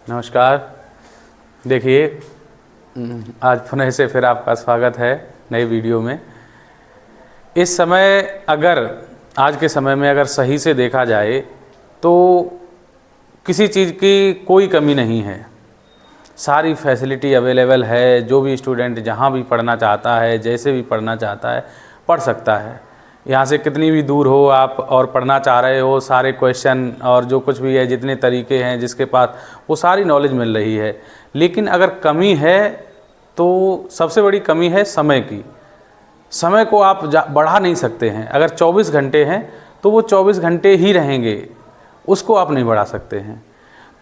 नमस्कार। देखिए, आज पुनः से फिर आपका स्वागत है नए वीडियो में। इस समय आज के समय में अगर सही से देखा जाए तो किसी चीज़ की कोई कमी नहीं है। सारी फैसिलिटी अवेलेबल है। जो भी स्टूडेंट जहाँ भी पढ़ना चाहता है, जैसे भी पढ़ना चाहता है, पढ़ सकता है। यहाँ से कितनी भी दूर हो आप और पढ़ना चाह रहे हो, सारे क्वेश्चन और जो कुछ भी है, जितने तरीके हैं जिसके पास, वो सारी नॉलेज मिल रही है। लेकिन अगर कमी है तो सबसे बड़ी कमी है समय की। समय को आप बढ़ा नहीं सकते हैं। अगर 24 घंटे हैं तो वो 24 घंटे ही रहेंगे, उसको आप नहीं बढ़ा सकते हैं।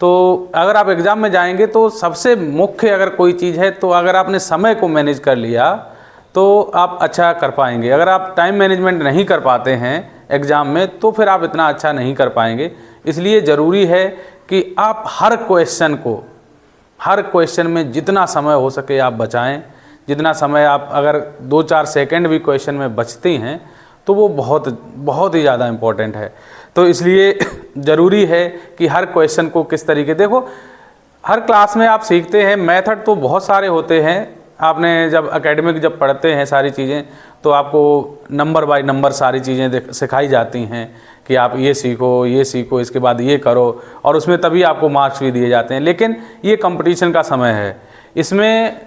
तो अगर आप एग्ज़ाम में जाएंगे तो सबसे मुख्य अगर कोई चीज़ है तो अगर आपने समय को मैनेज कर लिया तो आप अच्छा कर पाएंगे। अगर आप टाइम मैनेजमेंट नहीं कर पाते हैं एग्ज़ाम में तो फिर आप इतना अच्छा नहीं कर पाएंगे। इसलिए ज़रूरी है कि आप हर क्वेश्चन में जितना समय हो सके आप बचाएं। जितना समय आप अगर 2-4 सेकंड भी क्वेश्चन में बचती हैं तो वो बहुत ही ज़्यादा इम्पोर्टेंट है। तो इसलिए ज़रूरी है कि हर क्वेश्चन को किस तरीके, देखो हर क्लास में आप सीखते हैं। मेथड तो बहुत सारे होते हैं। आपने जब एकेडमिक जब पढ़ते हैं सारी चीज़ें तो आपको नंबर बाय नंबर सारी चीज़ें सिखाई जाती हैं कि आप ये सीखो, इसके बाद ये करो, और उसमें तभी आपको मार्क्स भी दिए जाते हैं। लेकिन ये कंपटीशन का समय है। इसमें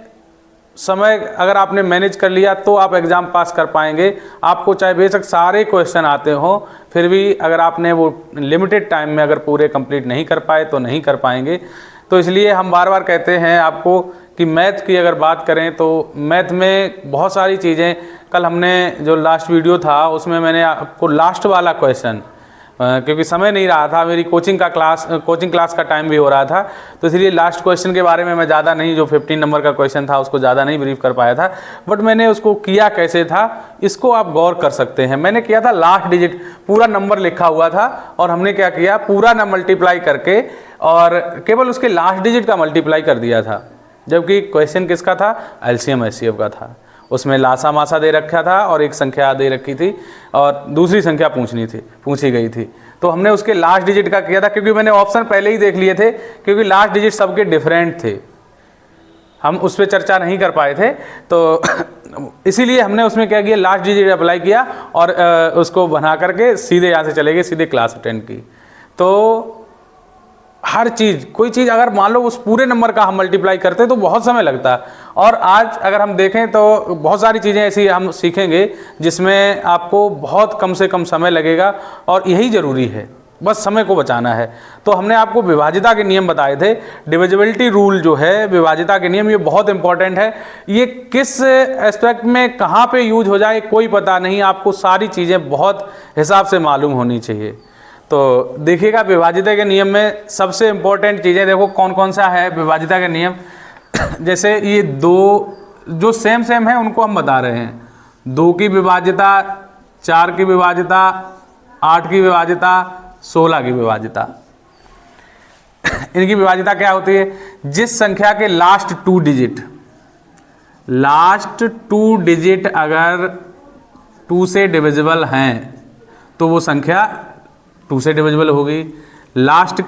समय अगर आपने मैनेज कर लिया तो आप एग्ज़ाम पास कर पाएंगे। आपको चाहे बेशक सारे क्वेश्चन आते हो, फिर भी अगर आपने वो लिमिटेड टाइम में अगर पूरे कंप्लीट नहीं कर पाए तो नहीं कर पाएंगे। तो इसलिए हम बार बार कहते हैं आपको कि मैथ की अगर बात करें तो मैथ में बहुत सारी चीज़ें, कल हमने जो लास्ट वीडियो था उसमें मैंने आपको लास्ट वाला क्वेश्चन, क्योंकि समय नहीं रहा था, मेरी कोचिंग क्लास का टाइम भी हो रहा था, तो इसलिए लास्ट क्वेश्चन के बारे में मैं ज़्यादा नहीं, जो 15 नंबर का क्वेश्चन था उसको ज़्यादा नहीं ब्रीफ कर पाया था। बट मैंने उसको किया कैसे था, इसको आप गौर कर सकते हैं। मैंने किया था लास्ट डिजिट, पूरा नंबर लिखा हुआ था और हमने क्या किया, पूरा ना मल्टीप्लाई करके और केवल उसके लास्ट डिजिट का मल्टीप्लाई कर दिया था। जबकि क्वेश्चन किसका था, एलसीएम एचसीएफ का था। उसमें लासा मासा दे रखा था और एक संख्या दे रखी थी और दूसरी संख्या पूछी गई थी। तो हमने उसके लास्ट डिजिट का किया था, क्योंकि मैंने ऑप्शन पहले ही देख लिए थे, क्योंकि लास्ट डिजिट सबके डिफरेंट थे, हम उस पर चर्चा नहीं कर पाए थे। तो इसीलिए हमने उसमें क्या किया, लास्ट डिजिट अप्लाई किया और उसको बना करके सीधे यहाँ से चले गए, सीधे क्लास अटेंड की। तो हर चीज़, कोई चीज़ अगर मान लो उस पूरे नंबर का हम मल्टीप्लाई करते तो बहुत समय लगता। और आज अगर हम देखें तो बहुत सारी चीज़ें ऐसी हम सीखेंगे जिसमें आपको बहुत कम से कम समय लगेगा, और यही ज़रूरी है, बस समय को बचाना है। तो हमने आपको विभाजिता के नियम बताए थे। डिविजिबिलिटी रूल जो है, विभाजिता के नियम, ये बहुत इंपॉर्टेंट है। ये किस एस्पेक्ट में कहाँ पे यूज हो जाए कोई पता नहीं, आपको सारी चीज़ें बहुत हिसाब से मालूम होनी चाहिए। तो देखिएगा विभाजिता के नियम में सबसे इम्पोर्टेंट चीज़ें देखो कौन कौन सा है विभाजिता के नियम। जैसे ये दो जो सेम है उनको हम बता रहे हैं। 2 की विभाजिता, 4 की विभाजिता, 8 की विभाजिता, 16 की विभाजिता। इनकी विभाजिता क्या होती है, जिस संख्या के लास्ट 2 डिजिट अगर 2 से डिविजिबल हैं तो वो संख्या 2 से डिविजिबल होगी। लास्ट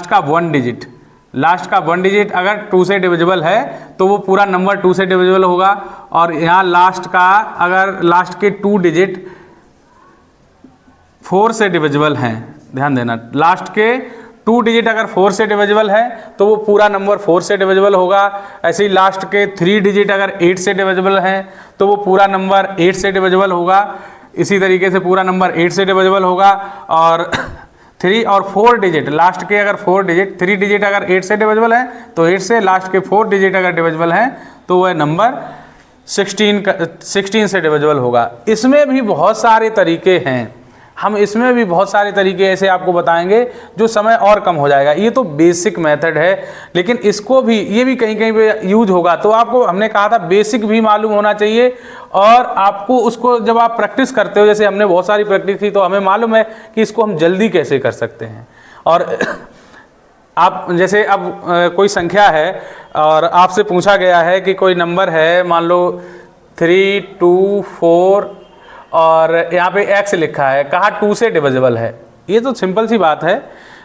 का 1 डिजिट अगर 2 से डिविजिबल है तो वो पूरा नंबर 2 से डिविजिबल होगा। और यहाँ लास्ट के 2 डिजिट 4 से डिविजिबल हैं, ध्यान देना। लास्ट के 2 डिजिट अगर 4 से डिविजिबल है तो वो पूरा नंबर 4 से डिविजिबल होगा। ऐसे ही लास्ट के 3 डिजिट अगर 8 से डिविजिबल हैं तो वो पूरा नंबर 8 से डिविजिबल होगा। इसी तरीके से पूरा नंबर 8 से डिविजिबल होगा। और 3 और 4 डिजिट, लास्ट के अगर 3 डिजिट अगर 8 से डिविजिबल है तो 8 से, लास्ट के 4 डिजिट अगर डिविजिबल हैं तो वह नंबर 16 से डिविजिबल होगा। इसमें भी बहुत सारे तरीके हैं, हम इसमें भी बहुत सारे तरीके ऐसे आपको बताएंगे जो समय और कम हो जाएगा। ये तो बेसिक मेथड है, लेकिन इसको भी, ये भी कहीं कहीं पे यूज होगा। तो आपको हमने कहा था बेसिक भी मालूम होना चाहिए, और आपको उसको जब आप प्रैक्टिस करते हो, जैसे हमने बहुत सारी प्रैक्टिस की, तो हमें मालूम है कि इसको हम जल्दी कैसे कर सकते हैं। और आप जैसे अब कोई संख्या है और आपसे पूछा गया है कि कोई नंबर है, मान लो 3, 2, 4 और यहाँ पे x लिखा है, कहा 2 से डिविजिबल है। ये तो सिंपल सी बात है।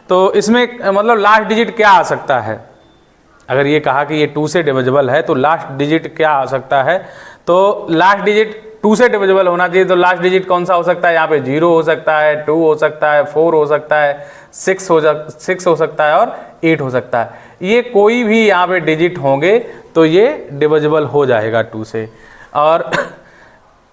तो इसमें मतलब लास्ट डिजिट क्या आ सकता है, अगर ये कहा कि ये 2 से डिविजिबल है तो लास्ट डिजिट क्या आ सकता है, तो लास्ट डिजिट 2 से डिविजिबल होना चाहिए। तो लास्ट डिजिट कौन सा हो सकता है, यहाँ पे 0 हो सकता है, 2 हो सकता है, 4 हो सकता है, 6 हो सकता है और 8 हो सकता है। ये कोई भी यहाँ पे डिजिट होंगे तो ये डिविजिबल हो जाएगा 2 से। और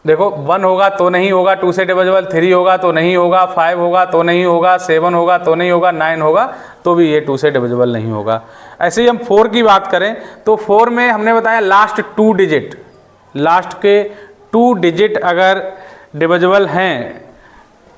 देखो 1 होगा तो नहीं होगा 2 से डिविजिबल, 3 होगा तो नहीं होगा, 5 होगा तो नहीं होगा, 7 होगा तो नहीं होगा, 9 होगा तो भी ये 2 से डिविजिबल नहीं होगा। ऐसे ही हम 4 की बात करें तो 4 में हमने बताया लास्ट 2 डिजिट, लास्ट के 2 डिजिट अगर डिविजिबल हैं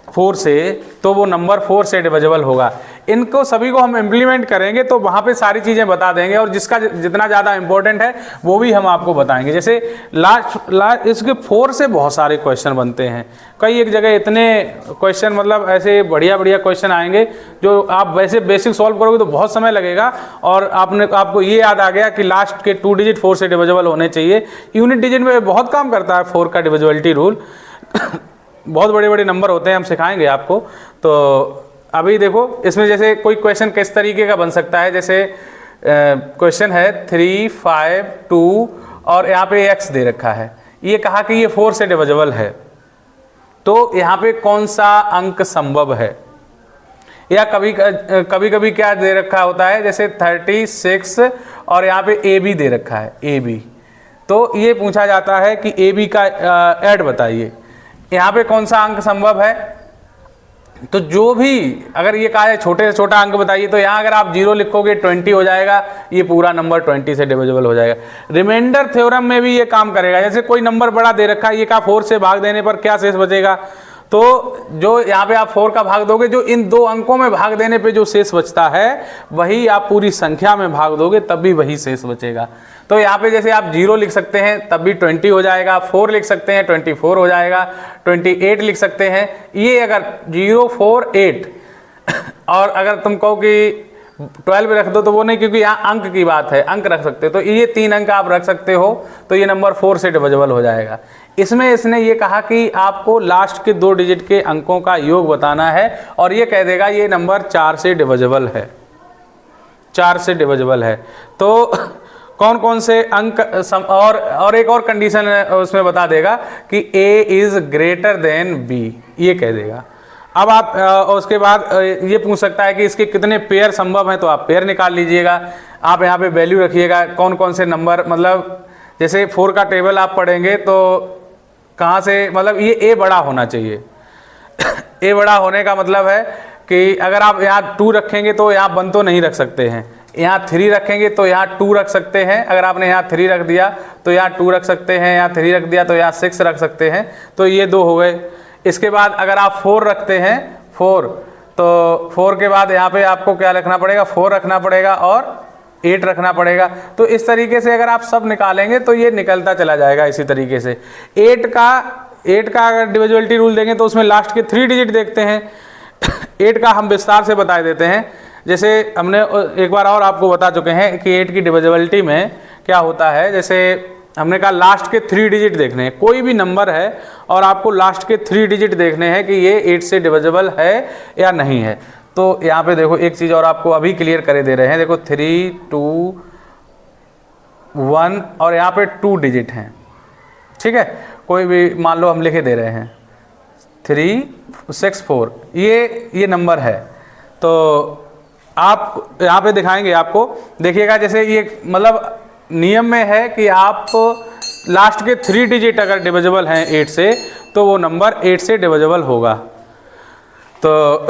4 से तो वो नंबर 4 से डिविजिबल होगा। इनको सभी को हम इम्प्लीमेंट करेंगे तो वहाँ पे सारी चीज़ें बता देंगे, और जिसका जितना ज़्यादा इंपॉर्टेंट है वो भी हम आपको बताएंगे। जैसे लास्ट इसके 4 से बहुत सारे क्वेश्चन बनते हैं, कई एक जगह इतने क्वेश्चन मतलब ऐसे बढ़िया बढ़िया क्वेश्चन आएंगे जो आप वैसे बेसिक सॉल्व करोगे तो बहुत समय लगेगा। और आपको ये याद आ गया कि लास्ट के 2 डिजिट 4 से डिविजिबल होने चाहिए। यूनिट डिजिट में बहुत काम करता है 4 का डिविजिबिलिटी रूल। बहुत बड़े बड़े नंबर होते हैं, हम सिखाएंगे आपको। तो अभी देखो इसमें जैसे कोई क्वेश्चन किस तरीके का बन सकता है, जैसे क्वेश्चन है 3, 5, 2 और यहाँ पे x दे रखा है, ये कहा कि ये 4 से डिविजिबल है, तो यहाँ पे कौन सा अंक संभव है। या कभी कभी क्या दे रखा होता है, जैसे 36 और यहाँ पे AB दे रखा है, AB, तो ये पूछा जाता है कि AB का ऐड बताइए, यहाँ पे कौन सा अंक संभव है। तो जो भी अगर ये कहा है छोटे से छोटा अंक बताइए, तो यहाँ अगर आप 0 लिखोगे 20 हो जाएगा, ये पूरा नंबर 20 से डिविजिबल हो जाएगा। रिमाइंडर थ्योरम में भी ये काम करेगा। जैसे कोई नंबर बड़ा दे रखा है, ये कहा 4 से भाग देने पर क्या शेष बचेगा, तो जो यहाँ पे आप 4 का भाग दोगे, जो इन 2 अंकों में भाग देने पे जो शेष बचता है वही आप पूरी संख्या में भाग दोगे तब भी वही शेष बचेगा। तो यहाँ पे जैसे आप 0 लिख सकते हैं तब भी 20 हो जाएगा, 4 लिख सकते हैं 24 हो जाएगा, 28 लिख सकते हैं। ये अगर 0, 4, 8 और अगर तुम कहो कि 12 रख दो तो वो नहीं, क्योंकि यहाँ अंक की बात है, अंक रख सकते हो, तो ये 3 अंक आप रख सकते हो, तो ये नंबर 4 से डिविजिबल हो जाएगा। इसमें इसने ये कहा कि आपको लास्ट के 2 डिजिट के अंकों का योग बताना है, और ये कह देगा ये नंबर 4 से डिविजिबल है, 4 से डिविजिबल है। तो कौन कौन से अंक और एक और कंडीशन उसमें बता देगा कि A is greater than B, ये कह देगा। अब आप उसके बाद ये पूछ सकता है कि इसके कितने पेयर संभव हैं, तो आप पेयर निकाल लीजिएगा। आप यहाँ पे वैल्यू रखिएगा कौन कौन से नंबर, मतलब जैसे 4 का टेबल आप पढ़ेंगे तो कहाँ से, मतलब ये A बड़ा होना चाहिए। A बड़ा होने का मतलब है कि अगर आप यहाँ 2 रखेंगे तो यहाँ 1 तो नहीं रख सकते हैं, यहाँ 3 रखेंगे तो यहाँ 2 रख सकते हैं। अगर आपने यहाँ 3 रख दिया तो यहाँ 2 रख सकते हैं, यहाँ 3 रख दिया तो यहाँ 6 रख सकते हैं, तो ये 2 हो गए। इसके बाद अगर आप 4 रखते हैं, 4, तो 4 के बाद यहाँ पे आपको क्या रखना पड़ेगा, 4 रखना पड़ेगा और 8 रखना पड़ेगा। तो इस तरीके से अगर आप सब निकालेंगे तो ये निकलता चला जाएगा। इसी तरीके से 8 का अगर डिविजिबिलिटी रूल देंगे तो उसमें लास्ट के 3 डिजिट देखते हैं। 8 का हम विस्तार से बता देते हैं। जैसे हमने एक बार और आपको बता चुके हैं कि 8 की डिविजिबिलिटी में क्या होता है। जैसे हमने कहा लास्ट के 3 डिजिट देखने हैं, कोई भी नंबर है और आपको लास्ट के 3 डिजिट देखने हैं कि ये 8 से डिविजिबल है या नहीं है। तो यहाँ पे देखो एक चीज़ और आपको अभी क्लियर करे दे रहे हैं। देखो 3, 2, 1 और यहाँ पे 2 डिजिट हैं, ठीक है। कोई भी मान लो हम लिखे दे रहे हैं 3, 6, 4, ये नंबर है। तो आप यहाँ पे दिखाएंगे, आपको देखिएगा जैसे ये मतलब नियम में है कि आप लास्ट के 3 डिजिट अगर डिविजिबल हैं 8 से तो वो नंबर 8 से डिविजिबल होगा। तो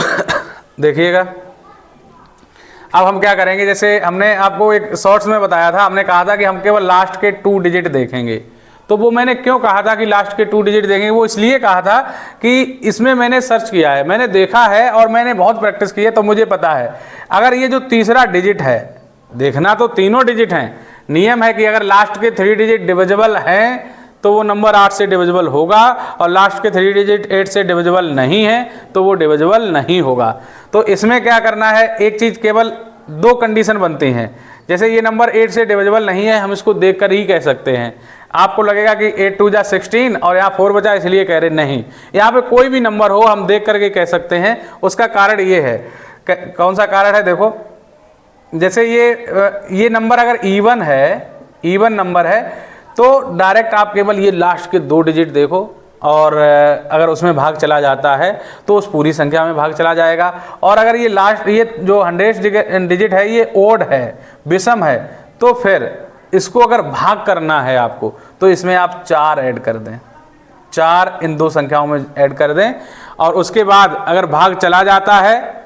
देखिएगा अब हम क्या करेंगे, जैसे हमने आपको एक शॉर्ट्स में बताया था, हमने कहा था कि हम केवल लास्ट के 2 डिजिट देखेंगे। तो वो मैंने क्यों कहा था कि लास्ट के 2 डिजिट देखेंगे, वो इसलिए कहा था कि इसमें मैंने सर्च किया है, मैंने देखा है और मैंने बहुत प्रैक्टिस की है, तो मुझे पता है अगर ये जो तीसरा डिजिट है, देखना तो तीनों डिजिट हैं, नियम है कि अगर लास्ट के 3 डिजिट डिविजिबल हैं तो वो नंबर 8 से डिविजिबल होगा, और लास्ट के 3 डिजिट 8 से डिविजिबल नहीं है तो वो डिविजिबल नहीं होगा। तो इसमें क्या करना है, एक चीज़ केवल 2 कंडीशन बनती हैं। जैसे ये नंबर 8 से डिविजिबल नहीं है, हम इसको देखकर ही कह सकते हैं। आपको लगेगा कि 8 2 जा 16 और यहाँ 4 बचा इसलिए कह रहे नहीं, यहाँ पे कोई भी नंबर हो हम देख करके कह सकते हैं। उसका कारण ये है, कौन सा कारण है? देखो, जैसे ये नंबर अगर इवन है, इवन नंबर है, तो डायरेक्ट आप केवल ये लास्ट के 2 डिजिट देखो, और अगर उसमें भाग चला जाता है तो उस पूरी संख्या में भाग चला जाएगा। और अगर ये लास्ट, ये जो 100 डिजिट है, ये ओड है, विषम है, तो फिर इसको अगर भाग करना है आपको, तो इसमें आप 4 ऐड कर दें, 4 इन 2 संख्याओं में ऐड कर दें। और उसके बाद अगर भाग चला जाता है,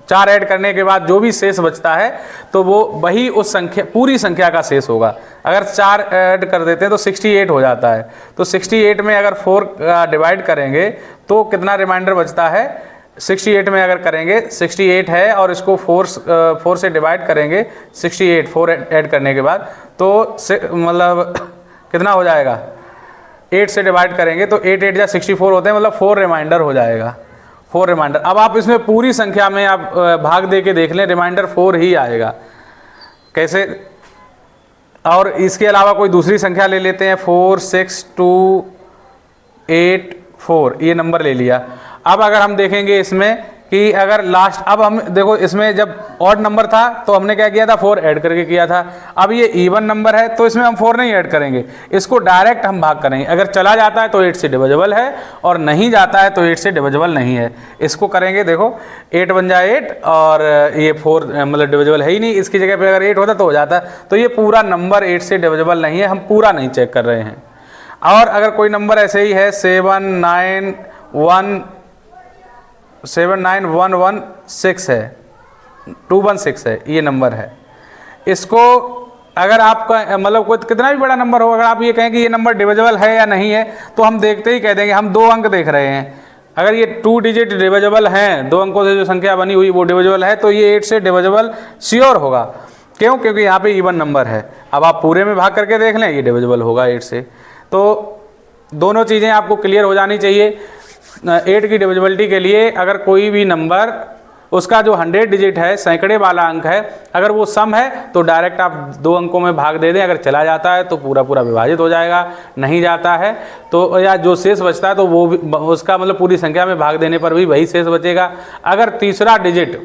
4 ऐड करने के बाद जो भी शेष बचता है, तो वो वही उस संख्या, पूरी संख्या का शेष होगा। अगर 4 ऐड कर देते हैं तो 68 हो जाता है। तो 68 में अगर 4 डिवाइड करेंगे तो कितना रिमाइंडर बचता है? 68 में अगर करेंगे, 68 है और इसको 4 से डिवाइड करेंगे, 68 4 ऐड करने के बाद, तो मतलब कितना हो जाएगा? 8 से डिवाइड करेंगे तो 8 8 या 64 होते हैं, मतलब 4 रिमाइंडर हो जाएगा, 4 रिमाइंडर। अब आप इसमें पूरी संख्या में आप भाग दे के देख लें, रिमाइंडर 4 ही आएगा। कैसे? और इसके अलावा कोई दूसरी संख्या ले लेते हैं, 4 6 2 8 4, ये नंबर ले लिया। अब अगर हम देखेंगे इसमें कि अगर लास्ट, अब हम देखो इसमें जब ऑड नंबर था तो हमने क्या किया था? 4 ऐड करके किया था। अब ये इवन नंबर है तो इसमें हम 4 नहीं ऐड करेंगे, इसको डायरेक्ट हम भाग करेंगे। अगर चला जाता है तो 8 से डिविजिबल है, और नहीं जाता है तो 8 से डिविजिबल नहीं है। इसको करेंगे, देखो 8 बन जाए 8, और ये 4 मतलब डिविजिबल है ही नहीं, इसकी जगह पर अगर 8 होता तो हो जाता। तो ये पूरा नंबर 8 से डिविजिबल नहीं है, हम पूरा नहीं चेक कर रहे हैं। और अगर कोई नंबर ऐसे ही है, 79116 है, 216 है, ये नंबर है। इसको अगर आपका मतलब कोई कितना भी बड़ा नंबर हो, अगर आप ये कहें कि ये नंबर डिविजिबल है या नहीं है, तो हम देखते ही कह देंगे, हम 2 अंक देख रहे हैं, अगर ये 2 डिजिट डिविजिबल हैं, 2 अंकों से जो संख्या बनी हुई वो डिविजिबल है, तो ये 8 से डिविजिबल श्योर होगा। क्यों? क्योंकि यहाँ पे इवन नंबर है। अब आप पूरे में भाग करके देख लें, ये डिविजिबल होगा 8 से। तो दोनों चीज़ें आपको क्लियर हो जानी चाहिए। 8 की डिविजिबिलिटी के लिए अगर कोई भी नंबर, उसका जो 100 डिजिट है, सैकड़े वाला अंक है, अगर वो सम है तो डायरेक्ट आप 2 अंकों में भाग दे दें। अगर चला जाता है तो पूरा पूरा विभाजित हो जाएगा, नहीं जाता है तो, या जो शेष बचता है तो वो भी उसका मतलब पूरी संख्या में भाग देने पर भी वही शेष बचेगा। अगर तीसरा डिजिट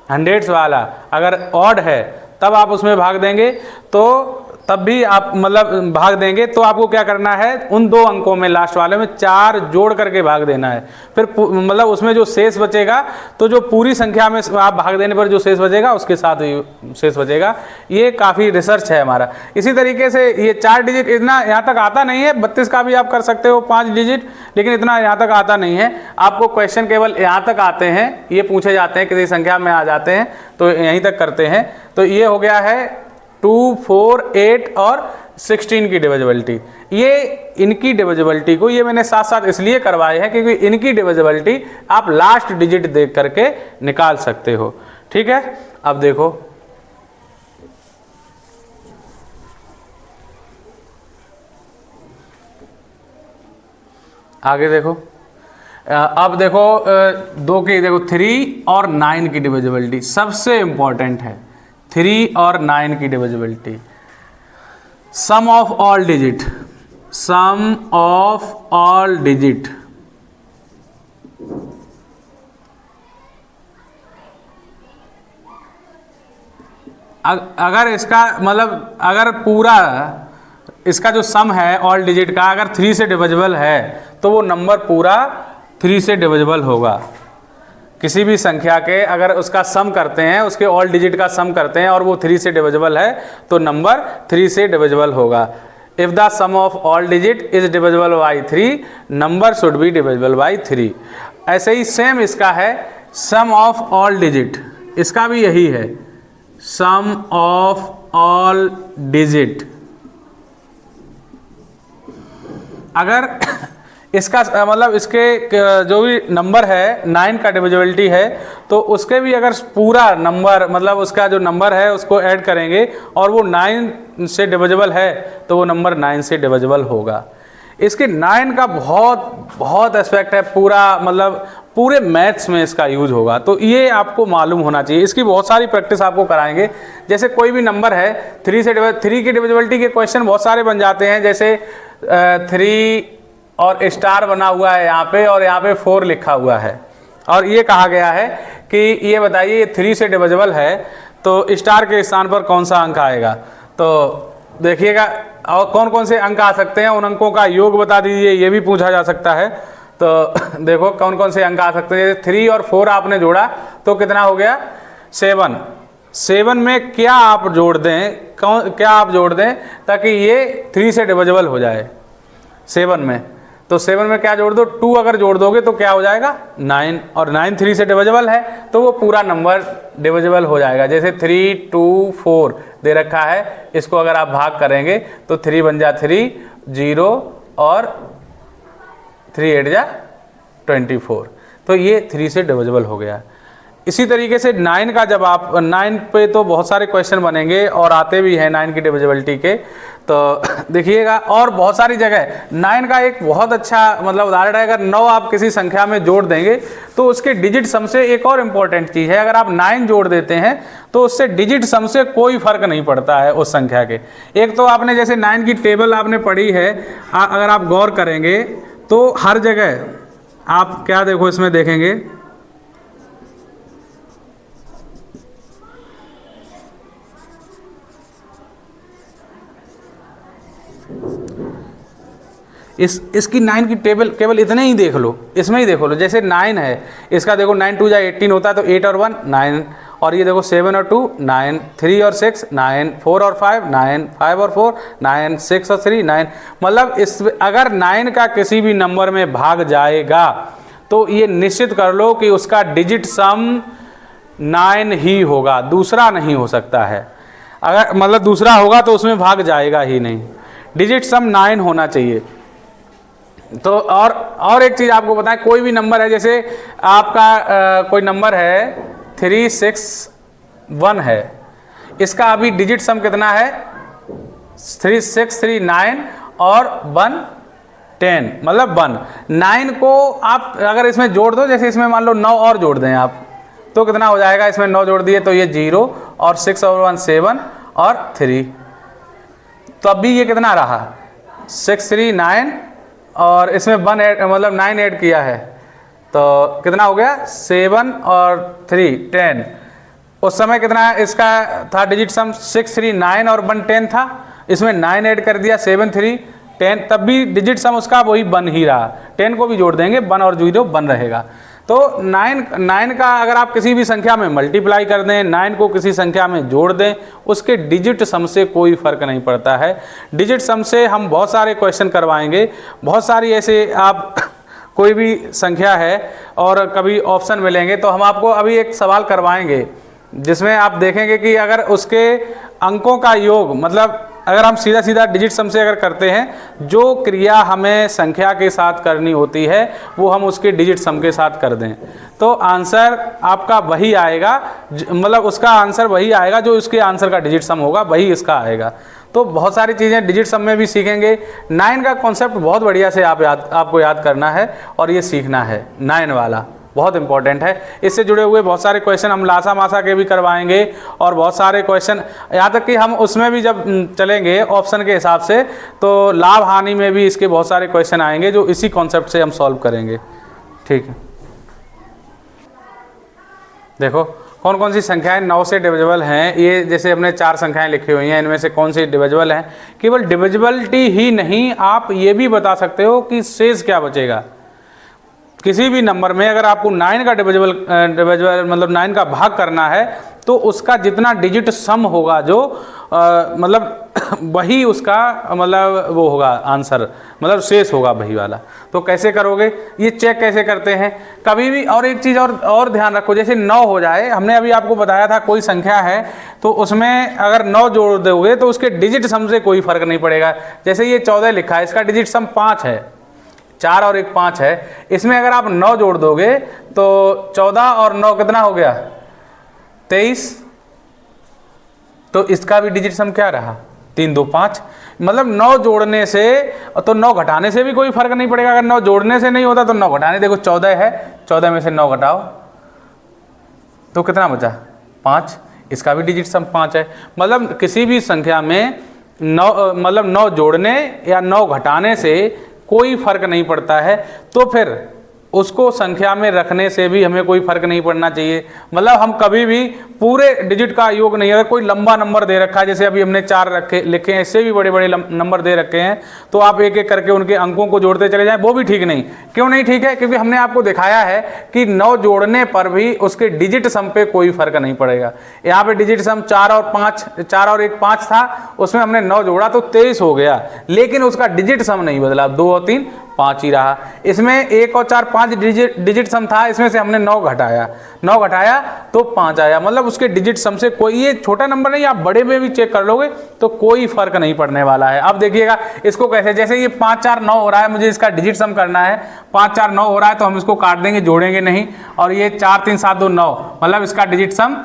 100 वाला अगर ऑड है तब आप उसमें भाग देंगे, तो तब भी आप मतलब भाग देंगे, तो आपको क्या करना है? उन 2 अंकों में, लास्ट वाले में 4 जोड़ करके भाग देना है। फिर मतलब उसमें जो शेष बचेगा, तो जो पूरी संख्या में आप भाग देने पर जो शेष बचेगा उसके साथ ही शेष बचेगा। ये काफ़ी रिसर्च है हमारा। इसी तरीके से ये 4 डिजिट इतना यहाँ तक आता नहीं है, 32 का भी आप कर सकते हो 5 डिजिट, लेकिन इतना यहाँ तक आता नहीं है। आपको क्वेश्चन केवल यहाँ तक आते हैं, ये पूछे जाते हैं, किसी संख्या में आ जाते हैं तो यहीं तक करते हैं। तो ये हो गया है 2 4 8 और 16 की डिविजिबिलिटी। ये इनकी डिविजिबिलिटी को ये मैंने साथ साथ इसलिए करवाए हैं क्योंकि इनकी डिविजिबिलिटी आप लास्ट डिजिट देख करके निकाल सकते हो। ठीक है, अब देखो आगे देखो। अब देखो 2 की, देखो 3 और 9 की डिविजिबिलिटी सबसे इंपॉर्टेंट है। 3 और 9 की divisibility, sum of all digit, sum of all digit अगर इसका मतलब अगर पूरा इसका जो सम है ऑल डिजिट का अगर 3 से डिविजिबल है तो वो नंबर पूरा 3 से डिविजिबल होगा। किसी भी संख्या के अगर उसका सम करते हैं, उसके ऑल डिजिट का सम करते हैं और वो 3 से डिविजिबल है तो नंबर 3 से डिविजिबल होगा। If the sum of all digit is divisible by 3, number should be divisible by 3। ऐसे ही सेम इसका है सम ऑफ ऑल डिजिट, इसका भी यही है सम ऑफ ऑल डिजिट। अगर इसका मतलब इसके जो भी नंबर है 9 का डिविजिबिलिटी है तो उसके भी अगर पूरा नंबर मतलब उसका जो नंबर है उसको ऐड करेंगे और वो 9 से डिविजिबल है तो वो नंबर 9 से डिविजिबल होगा। इसके 9 का बहुत एस्पेक्ट है, पूरा मतलब पूरे मैथ्स में इसका यूज होगा, तो ये आपको मालूम होना चाहिए। इसकी बहुत सारी प्रैक्टिस आपको कराएंगे। जैसे कोई भी नंबर है 3 की डिविजिबिलिटी के क्वेश्चन बहुत सारे बन जाते हैं। जैसे 3 और स्टार बना हुआ है यहाँ पे और यहाँ पे 4 लिखा हुआ है और ये कहा गया है कि ये बताइए ये 3 से डिविजिबल है तो स्टार के स्थान पर कौन सा अंक आएगा। तो देखिएगा और कौन कौन से अंक आ सकते हैं, उन अंकों का योग बता दीजिए, ये भी पूछा जा सकता है। तो देखो कौन कौन से अंक आ सकते हैं। 3 और 4 आपने जोड़ा तो कितना हो गया 7। 7 में क्या आप जोड़ दें, क्या आप जोड़ दें ताकि ये 3 से डिविजिबल हो जाए 7 में। तो 7 में क्या जोड़ दो, 2 अगर जोड़ दोगे तो क्या हो जाएगा 9, और 9 3 से डिविजिबल है तो वो पूरा नंबर डिविजिबल हो जाएगा। जैसे 3 2 4 दे रखा है, इसको अगर आप भाग करेंगे तो 3 बन जा 3, 0 और 3 8 जा 24, तो ये 3 से डिविजिबल हो गया। इसी तरीके से 9 का जब आप 9 पे तो बहुत सारे क्वेश्चन बनेंगे और आते भी हैं 9 की डिविजिबिलिटी के, तो देखिएगा और बहुत सारी जगह 9 का एक बहुत अच्छा मतलब उदाहरण है। अगर 9 आप किसी संख्या में जोड़ देंगे तो उसके डिजिट सम से एक और इम्पॉर्टेंट चीज़ है, अगर आप 9 जोड़ देते हैं तो उससे डिजिट सम से कोई फर्क नहीं पड़ता है उस संख्या के। एक तो आपने जैसे 9 की टेबल आपने पढ़ी है, अगर आप गौर करेंगे तो हर जगह आप क्या देखो इसमें देखेंगे इसकी 9 की टेबल केवल इतने ही देख लो, इसमें ही देखो लो। जैसे 9 है, इसका देखो 9 2 जा 18 होता है तो 8 और 1 9, और ये देखो 7 और 2 9, 3 और 6 9, 4 और 5 9, 5 और 4 9, 6 और 3 9। मतलब इस अगर 9 का किसी भी नंबर में भाग जाएगा तो ये निश्चित कर लो कि उसका डिजिट सम 9 ही होगा, दूसरा नहीं हो सकता है। अगर मतलब दूसरा होगा तो उसमें भाग जाएगा ही नहीं, डिजिट सम 9 होना चाहिए। तो और एक चीज़ आपको बताएं, कोई भी नंबर है, जैसे आपका कोई नंबर है 361 है, इसका अभी डिजिट सम कितना है 3 6 3 9 और 1 10, मतलब 1 9 को आप अगर इसमें जोड़ दो, जैसे इसमें मान लो 9 और जोड़ दें आप तो कितना हो जाएगा, इसमें 9 जोड़ दिए तो ये 0 और 6 और 1 7 और 3, तो अब भी ये कितना रहा 6 3 9 और इसमें 1 ऐड मतलब 9 ऐड किया है तो कितना हो गया 7 और 3 10। उस समय कितना इसका था डिजिट सम 6 3 9 और 1 10 था, इसमें 9 ऐड कर दिया 7 3 10, तब भी डिजिट सम उसका वही 1 ही रहा। 10 को भी जोड़ देंगे 1 और 0 1 रहेगा। तो 9 का अगर आप किसी भी संख्या में मल्टीप्लाई कर दें, 9 को किसी संख्या में जोड़ दें, उसके डिजिट सम से कोई फर्क नहीं पड़ता है। डिजिट सम से हम बहुत सारे क्वेश्चन करवाएंगे, बहुत सारी ऐसे आप कोई भी संख्या है और कभी ऑप्शन मिलेंगे तो हम आपको अभी एक सवाल करवाएंगे जिसमें आप देखेंगे कि अगर उसके अंकों का योग, मतलब अगर हम सीधा सीधा डिजिट सम से अगर करते हैं, जो क्रिया हमें संख्या के साथ करनी होती है वो हम उसके डिजिट सम के साथ कर दें तो आंसर आपका वही आएगा, मतलब उसका आंसर वही आएगा जो उसके आंसर का डिजिट सम होगा, वही इसका आएगा। तो बहुत सारी चीज़ें डिजिट सम में भी सीखेंगे। 9 का कॉन्सेप्ट बहुत बढ़िया से आपको याद करना है और ये सीखना है, 9 वाला बहुत इंपॉर्टेंट है। इससे जुड़े हुए बहुत सारे क्वेश्चन हम लासा मासा के भी करवाएंगे और बहुत सारे क्वेश्चन, यहाँ तक कि हम उसमें भी जब चलेंगे ऑप्शन के हिसाब से तो लाभ हानि में भी इसके बहुत सारे क्वेश्चन आएंगे जो इसी कॉन्सेप्ट से हम सॉल्व करेंगे। ठीक है, देखो कौन कौन सी संख्याएं 9 से डिविजिबल हैं। ये जैसे हमने 4 संख्याएं लिखी हुई हैं, इनमें से कौन सी डिविजिबल हैं। केवल डिविजिबिलिटी ही नहीं, आप ये भी बता सकते हो कि शेष क्या बचेगा। किसी भी नंबर में अगर आपको 9 का डिविजिबल मतलब 9 का भाग करना है तो उसका जितना डिजिट सम होगा जो मतलब वही उसका मतलब वो होगा आंसर, मतलब शेष होगा वही वाला। तो कैसे करोगे, ये चेक कैसे करते हैं कभी भी। और एक चीज़ और ध्यान रखो, जैसे 9 हो जाए, हमने अभी आपको बताया था कोई संख्या है तो उसमें अगर 9 जोड़ दोगे तो उसके डिजिट सम से कोई फर्क नहीं पड़ेगा। जैसे ये 14 लिखा है, इसका डिजिट सम 5 है, 4 और 1 5 है। इसमें अगर आप 9 जोड़ दोगे तो 14 और 9 कितना हो गया 23, तो इसका भी डिजिट सम क्या रहा 3 2 5। मतलब 9 जोड़ने से तो 9 घटाने से भी कोई फर्क नहीं पड़ेगा। अगर 9 जोड़ने से नहीं होता तो 9 घटाने, देखो 14 है, 14 में से 9 घटाओ तो कितना बचा 5, इसका भी डिजिट सम 5 है। मतलब किसी भी संख्या में 9 जोड़ने या 9 घटाने से कोई फर्क नहीं पड़ता है। तो फिर उसको संख्या में रखने से भी हमें कोई फर्क नहीं पड़ना चाहिए। मतलब हम कभी भी पूरे डिजिट का योग नहीं, अगर कोई लंबा नंबर दे रखा है, जैसे अभी हमने 4 लिखे हैं, इससे भी बड़े बड़े नंबर दे रखे हैं, तो आप एक एक करके उनके अंकों को जोड़ते चले जाएं, वो भी ठीक नहीं। क्यों नहीं ठीक है? क्योंकि हमने आपको दिखाया है कि 9 जोड़ने पर भी उसके डिजिट सम पे कोई फर्क नहीं पड़ेगा। यहाँ पे डिजिट सम 4 और 1 5 था, उसमें हमने 9 जोड़ा तो 23 हो गया, लेकिन उसका डिजिट सम नहीं बदला, 2 और 3 5 ही रहा। इसमें 1 और 4 5 डिजिट सम था, इसमें से हमने 9 घटाया तो 5 आया। मतलब उसके डिजिट सम से कोई, ये छोटा नंबर नहीं, आप बड़े में भी चेक कर लोगे तो कोई फर्क नहीं पड़ने वाला है। अब देखिएगा इसको कैसे, जैसे ये 5 4 9 हो रहा है, मुझे इसका डिजिट सम करना है, 5 4 9 हो रहा है तो हम इसको काट देंगे, जोड़ेंगे नहीं। और ये 4 3 7 2 9, मतलब इसका डिजिट सम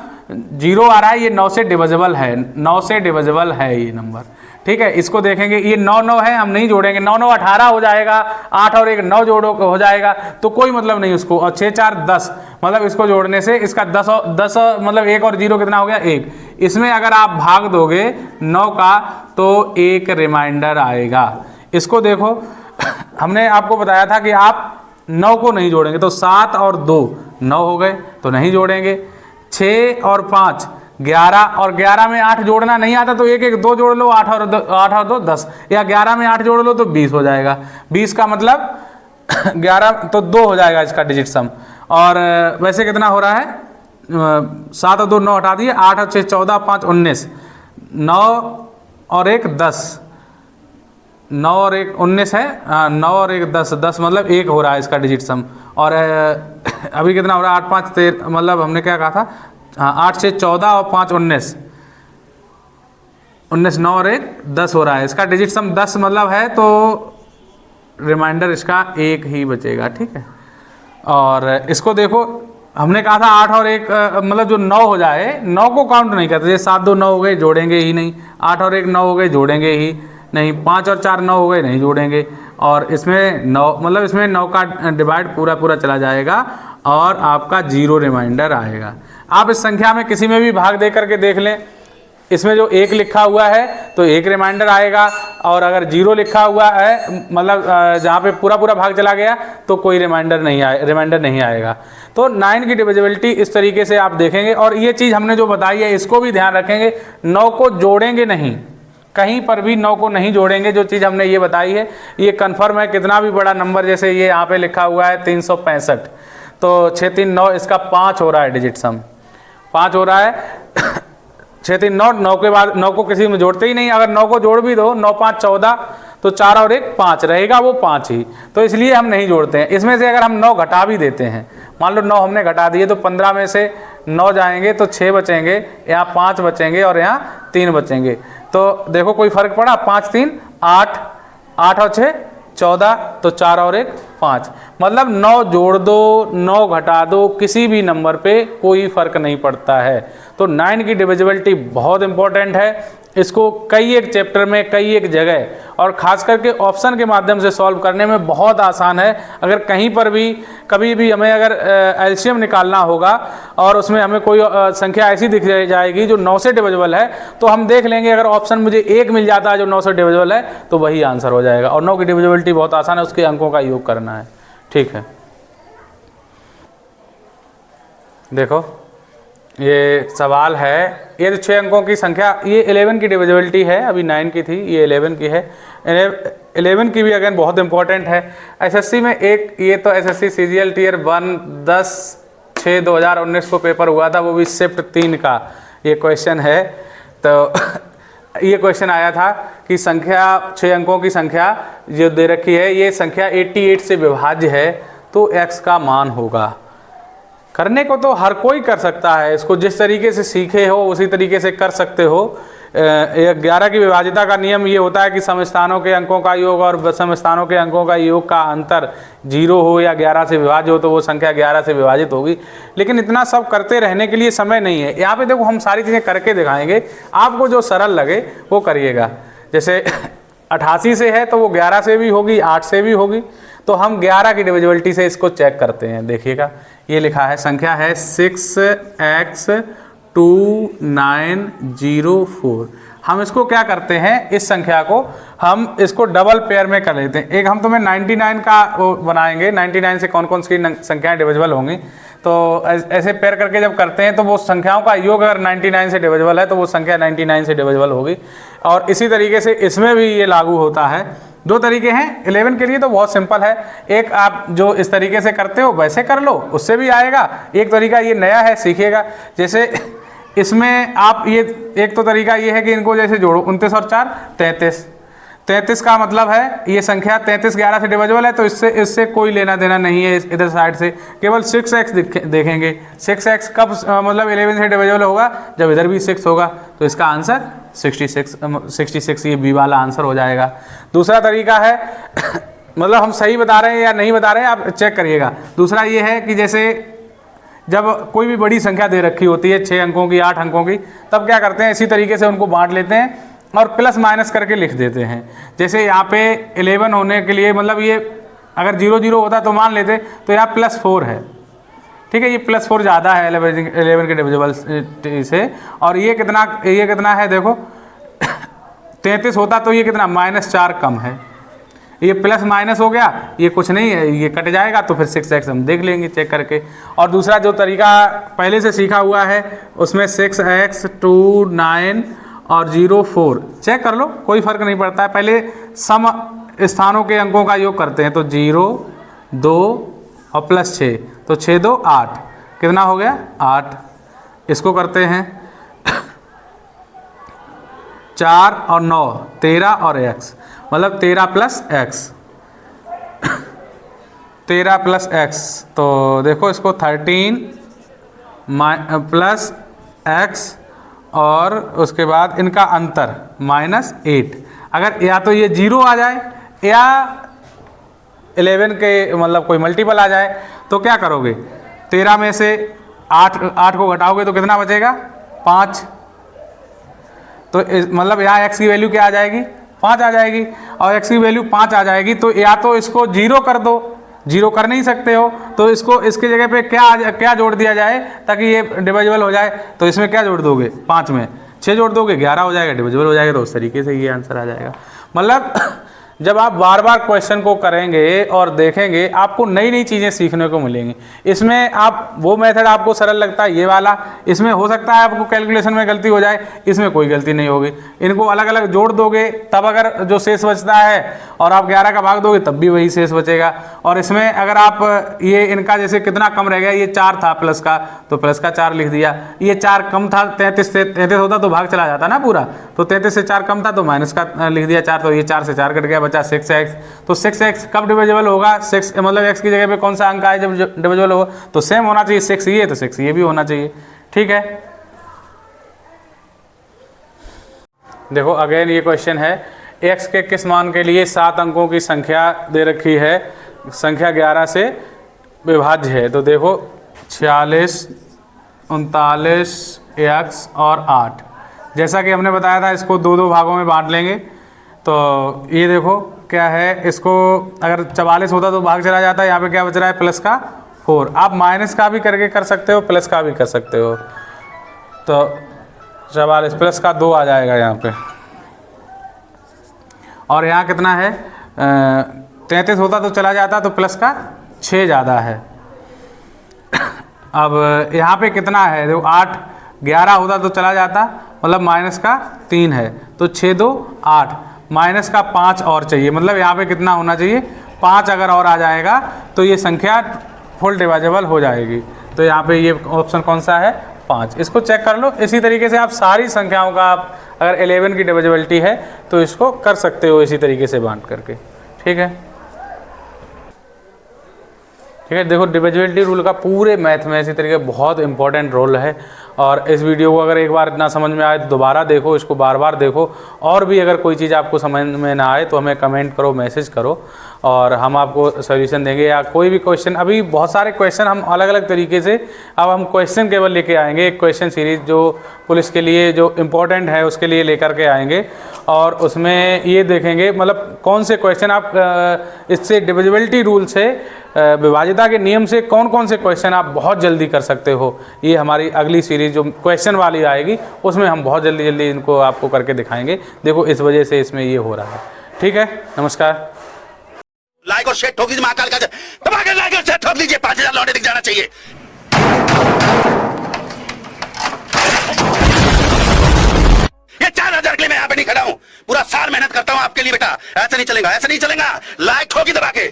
0 आ रहा है, ये 9 से डिविजिबल है, 9 से डिविजिबल है ये नंबर। ठीक है, इसको देखेंगे, ये 9 9 है, हम नहीं जोड़ेंगे, 9 9 18 हो जाएगा, 8 और 1 9 जोड़ो हो जाएगा, तो कोई मतलब नहीं उसको। और 6 4 10, मतलब इसको जोड़ने से इसका 10 मतलब 1 और 0 कितना हो गया 1। इसमें अगर आप भाग दोगे 9 का तो 1 रिमाइंडर आएगा। इसको देखो, हमने आपको बताया था कि आप 9 को नहीं जोड़ेंगे, तो 7 और 2 9 हो गए तो नहीं जोड़ेंगे, 6 और 5 11, और 11 में 8 जोड़ना नहीं आता तो 1 1 2 जोड़ लो, 8 और 2 10, या 11 में 8 जोड़ लो तो 20 हो जाएगा। 20 का मतलब 11 तो 2 हो जाएगा इसका डिजिट सम। और वैसे कितना हो रहा है, 7 और 2 9 हटा दिए, 8 और 6 14 5 19, 9 और 1 10, 9 और 1 19 है, 9 और 1 10, 10 मतलब 1 हो रहा है इसका डिजिट सम। और अभी कितना हो रहा है, 8 5 13, मतलब हमने क्या कहा था, 8 6 14 और 5 19, 19 9 और 1 10 हो रहा है, इसका डिजिट सम 10 मतलब है, तो रिमाइंडर इसका 1 ही बचेगा। ठीक है, और इसको देखो, हमने कहा था 8 और 1 मतलब जो 9 हो जाए, 9 को काउंट नहीं करते, जैसे 7 2 9 हो गए, जोड़ेंगे ही नहीं, 8 और 1 9 हो गए, जोड़ेंगे ही नहीं, 5 और 4 9 हो गए, नहीं जोड़ेंगे, और इसमें 9 मतलब इसमें 9 का डिवाइड पूरा चला जाएगा और आपका 0 रिमाइंडर आएगा। आप इस संख्या में किसी में भी भाग दे करके देख लें, इसमें जो 1 लिखा हुआ है तो 1 रिमाइंडर आएगा, और अगर 0 लिखा हुआ है, मतलब जहाँ पे पूरा भाग चला गया तो कोई रिमाइंडर नहीं आएगा। तो 9 की डिविजिबिलिटी इस तरीके से आप देखेंगे। और ये चीज़ हमने जो बताई है इसको भी ध्यान रखेंगे, 9 को जोड़ेंगे नहीं, कहीं पर भी 9 को नहीं जोड़ेंगे। जो चीज़ हमने ये बताई है ये कन्फर्म है। कितना भी बड़ा नंबर, जैसे ये यहाँ पे लिखा हुआ है 365, तो 6 3 9 इसका 5 हो रहा है, डिजिट सम 5 हो रहा है। 6 3 9, 9 के बाद 9 को किसी में जोड़ते ही नहीं। अगर 9 को जोड़ भी दो, 9 5 14, तो 4 और 1 5 रहेगा, वो 5 ही, तो इसलिए हम नहीं जोड़ते हैं। इसमें से अगर हम 9 घटा भी देते हैं, मान लो 9 हमने घटा दिए, तो 15 में से 9 जाएंगे तो 6 बचेंगे, यहाँ 5 बचेंगे और यहाँ 3 बचेंगे। तो देखो कोई फर्क पड़ा, 5 3 8, 8 और 6 14, तो 4 और 1 5, मतलब 9 जोड़ दो 9 घटा दो, किसी भी नंबर पे कोई फर्क नहीं पड़ता है। तो 9 की डिविजिबिलिटी बहुत इंपॉर्टेंट है। इसको कई एक चैप्टर में, कई एक जगह, और ख़ास करके ऑप्शन के माध्यम से सॉल्व करने में बहुत आसान है। अगर कहीं पर भी कभी भी हमें अगर एलसीएम निकालना होगा और उसमें हमें कोई संख्या ऐसी दिख जाएगी जो 9 से डिविजिबल है, तो हम देख लेंगे, अगर ऑप्शन मुझे 1 मिल जाता है जो 9 से डिविजिबल है तो वही आंसर हो जाएगा। और 9 की डिविजिबिलिटी बहुत आसान है, उसके अंकों का योग करना है। ठीक है, देखो ये सवाल है, ये 6 अंकों की संख्या, ये 11 की डिविजिबिलिटी है, अभी 9 की थी, ये 11 की है। 11 की भी अगेन बहुत इंपॉर्टेंट है। एसएससी में एक, ये तो एसएससी सीजीएल टियर 1 10/6/2019 को पेपर हुआ था, वो भी शिफ्ट 3 का ये क्वेश्चन है। तो ये क्वेश्चन आया था कि संख्या 6 अंकों की संख्या जो दे रखी है, ये संख्या 88 से विभाज्य है, तो x का मान होगा। करने को तो हर कोई कर सकता है, इसको जिस तरीके से सीखे हो उसी तरीके से कर सकते हो। 11 की विभाज्यता का नियम ये होता है कि समस्थानों के अंकों का योग और विषम स्थानों के अंकों का योग का अंतर 0 हो या 11 से विभाज्य हो, तो वो संख्या 11 से विभाजित होगी। लेकिन इतना सब करते रहने के लिए समय नहीं है। यहाँ पे देखो हम सारी चीज़ें करके दिखाएंगे, आपको जो सरल लगे वो करिएगा। जैसे 88 से है तो वो 11 से भी होगी, 8 से भी होगी, तो हम 11 की डिविजिबिलिटी से इसको चेक करते हैं। देखिएगा ये लिखा है, संख्या है 6x2904। हम इसको क्या करते हैं, इस संख्या को हम इसको डबल पेयर में कर लेते हैं। एक हम तुम्हें 99 का वो बनाएंगे, 99 से कौन कौन सी संख्याएं डिविजिबल होंगी, तो ऐसे पेयर करके जब करते हैं तो वो संख्याओं का योग अगर 99 से डिविजिबल है तो वो संख्या 99 से डिविजिबल होगी। और इसी तरीके से इसमें भी ये लागू होता है। दो तरीके हैं 11 के लिए, तो बहुत सिंपल है। एक आप जो इस तरीके से करते हो वैसे कर लो, उससे भी आएगा। एक तरीका ये नया है, सीखिएगा। जैसे इसमें आप ये एक तो तरीका ये है कि इनको जैसे जोड़ो, 29 और 4 33। 33 का मतलब है ये संख्या 33 11 से डिविजिबल है, तो इससे कोई लेना देना नहीं है इधर साइड से। केवल 6x देखेंगे। 6x कब मतलब 11 से डिविजिबल होगा, जब इधर भी 6 होगा। तो इसका आंसर 66 ये बी वाला आंसर हो जाएगा। दूसरा तरीका है मतलब हम सही बता रहे हैं या नहीं बता रहे हैं, आप चेक करिएगा। दूसरा ये है कि जैसे जब कोई भी बड़ी संख्या दे रखी होती है 6 अंकों की, 8 अंकों की, तब क्या करते हैं, इसी तरीके से उनको बांट लेते हैं और प्लस माइनस करके लिख देते हैं। जैसे यहाँ पे 11 होने के लिए मतलब ये अगर 0 होता तो मान लेते, तो यहाँ +4 है, ठीक है। ये +4 ज़्यादा है 11 के डिविजिबल से। और ये कितना है देखो 33 होता तो ये कितना -4 कम है। ये प्लस माइनस हो गया, ये कुछ नहीं है, ये कट जाएगा, तो फिर 6x हम देख लेंगे चेक करके। और दूसरा जो तरीका पहले से सीखा हुआ है उसमें 6x 2 9 और 0 4 चेक कर लो, कोई फर्क नहीं पड़ता है। पहले सम स्थानों के अंकों का योग करते हैं, तो 0 2 और +6, तो 6 2 8, कितना हो गया 8। इसको करते हैं 4 और 9 13 और x, मतलब 13 + x 13 + x, तो देखो इसको 13 + x और उसके बाद इनका अंतर -8। अगर या तो ये 0 आ जाए या 11 के मतलब कोई मल्टीपल आ जाए, तो क्या करोगे, 13 में से 8 को घटाओगे तो कितना बचेगा 5। तो मतलब यहाँ x की वैल्यू क्या आ जाएगी 5 आ जाएगी, और x की वैल्यू 5 आ जाएगी। तो या तो इसको 0 कर दो, 0 कर नहीं सकते हो, तो इसको इसके जगह पे क्या जोड़ दिया जाए ताकि ये डिविजिबल हो जाए। तो इसमें क्या जोड़ दोगे, 5 में 6 जोड़ दोगे, 11 हो जाएगा, डिविजिबल हो जाएगा। तो उस तरीके से ये आंसर आ जाएगा। मतलब जब आप बार बार क्वेश्चन को करेंगे और देखेंगे, आपको नई नई चीज़ें सीखने को मिलेंगी। इसमें आप वो मेथड आपको सरल लगता है ये वाला, इसमें हो सकता है आपको कैलकुलेशन में गलती हो जाए, इसमें कोई गलती नहीं होगी। इनको अलग अलग जोड़ दोगे तब अगर जो शेष बचता है, और आप 11 का भाग दोगे तब भी वही शेष बचेगा। और इसमें अगर आप ये इनका जैसे कितना कम रह गया, ये 4 था प्लस का, तो प्लस का 4 लिख दिया। ये 4 कम था, 33 होता तो भाग चला जाता ना पूरा, तो 33 से 4 कम था तो माइनस का लिख दिया 4, तो ये 4 से 4 कट गया, बचा 6x। तो 6x कब डिविजिबल होगा, 6 मतलब x की जगह पे कौन सा अंक आए जब डिविजिबल होगा, तो सेम होना चाहिए, 6 ये तो 6 ये भी होना चाहिए, ठीक है। देखो अगेन ये क्वेश्चन है, x के किस मान के लिए 7 अंकों की संख्या दे रखी है, संख्या 11 से विभाज्य है। तो देखो 46 39 x और 8, जैसा कि हमने बताया था इसको 2-2 भागों में बांट लेंगे। तो ये देखो क्या है, इसको अगर 44 होता तो भाग चला जाता, यहाँ पे क्या बच रहा है प्लस का 4। आप माइनस का भी करके कर सकते हो, प्लस का भी कर सकते हो। तो 44 प्लस का 2 आ जाएगा यहाँ पे, और यहाँ कितना है 33 होता तो चला जाता, तो प्लस का 6 ज़्यादा है। अब यहाँ पे कितना है देखो 8 11 होता तो चला जाता, मतलब माइनस का 3 है, तो 6 2 8, माइनस का 5 और चाहिए, मतलब यहाँ पे कितना होना चाहिए 5 अगर और आ जाएगा तो ये संख्या फुल डिविजिबल हो जाएगी। तो यहाँ पे ये ऑप्शन कौन सा है 5, इसको चेक कर लो। इसी तरीके से आप सारी संख्याओं का, आप अगर 11 की डिविजिबिलिटी है तो इसको कर सकते हो इसी तरीके से बांट करके, ठीक है। ठीक है, देखो डिविजिबिलिटी रूल का पूरे मैथ में इसी तरीके बहुत इंपॉर्टेंट रोल है। और इस वीडियो को अगर एक बार इतना समझ में आए तो दोबारा देखो, इसको बार बार देखो। और भी अगर कोई चीज़ आपको समझ में ना आए तो हमें कमेंट करो, मैसेज करो, और हम आपको सॉल्यूशन देंगे। या कोई भी क्वेश्चन, अभी बहुत सारे क्वेश्चन हम अलग अलग तरीके से, अब हम क्वेश्चन केवल लेके आएंगे, एक क्वेश्चन सीरीज जो पुलिस के लिए जो इम्पोर्टेंट है उसके लिए लेकर के आएंगे, और उसमें ये देखेंगे मतलब कौन से क्वेश्चन आप इससे डिविजिबिलिटी रूल से, विभाज्यता के नियम से कौन कौन से क्वेश्चन आप बहुत जल्दी कर सकते हो। ये हमारी अगली सीरीज की जो क्वेश्चन वाली आएगी उसमें हम बहुत जल्दी जल्दी इनको आपको करके दिखाएंगे। देखो इस वजह से इसमें ये हो रहा है। ठीक है, नमस्कार। लाइक और शेयर ठोक दीजिए, महाकाल का दबा के लाइक और शेयर ठोक दीजिए, 5000 लौटे दिख जाना चाहिए। ये 4000 के लिए मैं यहाँ पे नहीं खड़ा हूँ, पूरा साल मेहनत करता हूँ आपके लिए बेटा। ऐसा नहीं चलेगा, ऐसा नहीं चलेगा। लाइक ठोकी दबा के।